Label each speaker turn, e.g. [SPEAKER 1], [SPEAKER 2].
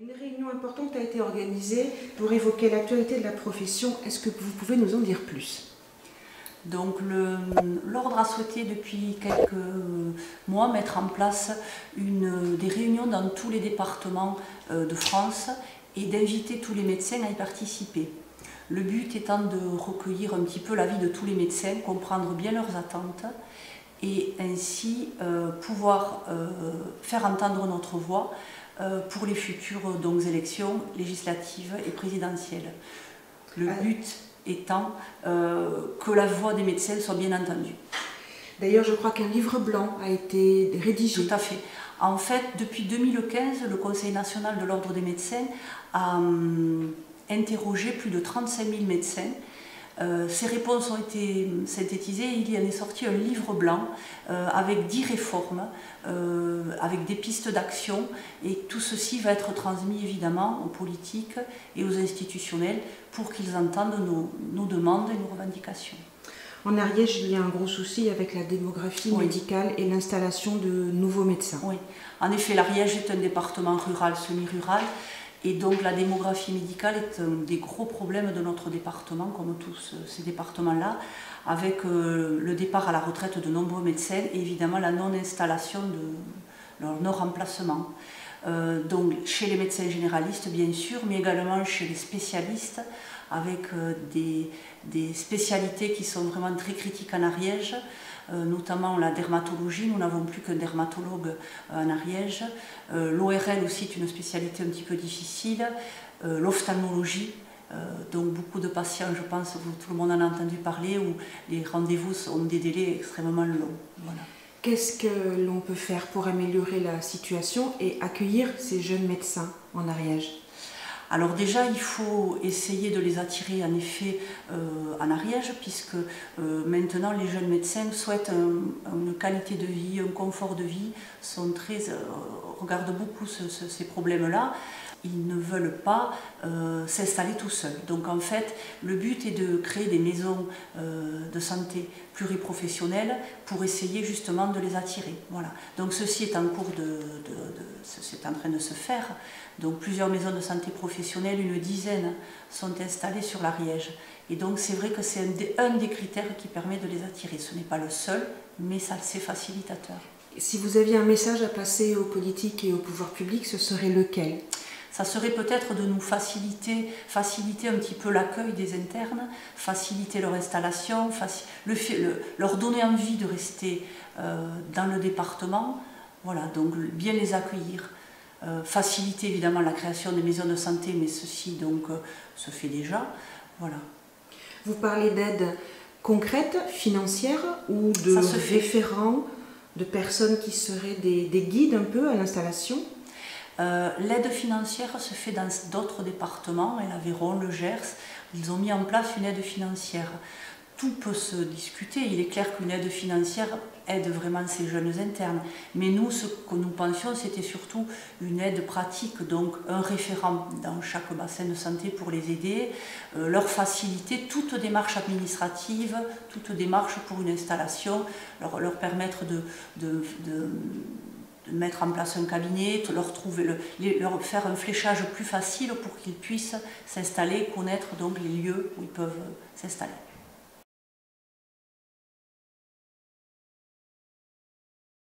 [SPEAKER 1] Une réunion importante a été organisée pour évoquer l'actualité de la profession. Est-ce que vous pouvez nous en dire plus?
[SPEAKER 2] Donc l'ordre a souhaité depuis quelques mois mettre en place des réunions dans tous les départements de France et d'inviter tous les médecins à y participer. Le but étant de recueillir un petit peu l'avis de tous les médecins, comprendre bien leurs attentes et ainsi pouvoir faire entendre notre voix pour les futures élections législatives et présidentielles. Le but étant que la voix des médecins soit bien entendue.
[SPEAKER 1] D'ailleurs, je crois qu'un livre blanc a été rédigé.
[SPEAKER 2] Tout à fait. En fait, depuis 2015, le Conseil national de l'Ordre des médecins a interrogé plus de 35 000 médecins. Ces réponses ont été synthétisées et il y en est sorti un livre blanc avec 10 réformes, avec des pistes d'action, et tout ceci va être transmis évidemment aux politiques et aux institutionnels pour qu'ils entendent nos demandes et nos revendications.
[SPEAKER 1] En Ariège, il y a un gros souci avec la démographie médicale et l'installation de nouveaux médecins.
[SPEAKER 2] Oui, en effet, l'Ariège est un département rural, semi-rural, et donc la démographie médicale est un des gros problèmes de notre département, comme tous ces départements-là, avec le départ à la retraite de nombreux médecins et évidemment la non-installation de leur non-remplacement. Donc chez les médecins généralistes bien sûr, mais également chez les spécialistes, avec des spécialités qui sont vraiment très critiques en Ariège, notamment la dermatologie. Nous n'avons plus qu'un dermatologue en Ariège. L'ORL aussi est une spécialité un petit peu difficile. L'ophtalmologie, donc beaucoup de patients, je pense, tout le monde en a entendu parler, où les rendez-vous ont des délais extrêmement longs. Voilà.
[SPEAKER 1] Qu'est-ce que l'on peut faire pour améliorer la situation et accueillir ces jeunes médecins en Ariège?
[SPEAKER 2] Alors déjà, il faut essayer de les attirer en effet en Ariège, puisque maintenant les jeunes médecins souhaitent une qualité de vie, un confort de vie, regardent beaucoup ces problèmes-là. Ils ne veulent pas s'installer tout seuls. Donc en fait, le but est de créer des maisons de santé pluriprofessionnelles pour essayer justement de les attirer. Voilà. Donc ceci est en cours c'est en train de se faire. Donc plusieurs maisons de santé professionnelles, une dizaine, sont installées sur l'Ariège. Et donc c'est vrai que c'est un des critères qui permet de les attirer. Ce n'est pas le seul, mais c'est facilitateur.
[SPEAKER 1] Si vous aviez un message à passer aux politiques et au pouvoir public, ce serait lequel?
[SPEAKER 2] Ça serait peut-être de nous faciliter un petit peu l'accueil des internes, faciliter leur installation, leur donner envie de rester dans le département, voilà, donc bien les accueillir. Faciliter évidemment la création des maisons de santé, mais ceci donc se fait déjà. Voilà.
[SPEAKER 1] Vous parlez d'aide concrète, financière, ou de référents, de personnes qui seraient des guides un peu à l'installation?
[SPEAKER 2] L'aide financière se fait dans d'autres départements, l'Aveyron, le Gers. Ils ont mis en place une aide financière. Tout peut se discuter, il est clair qu'une aide financière aide vraiment ces jeunes internes. Mais nous, ce que nous pensions, c'était surtout une aide pratique, donc un référent dans chaque bassin de santé pour les aider, leur faciliter toute démarche administrative, toute démarche pour une installation, leur permettre de mettre en place un cabinet, leur faire un fléchage plus facile pour qu'ils puissent s'installer, connaître donc les lieux où ils peuvent s'installer.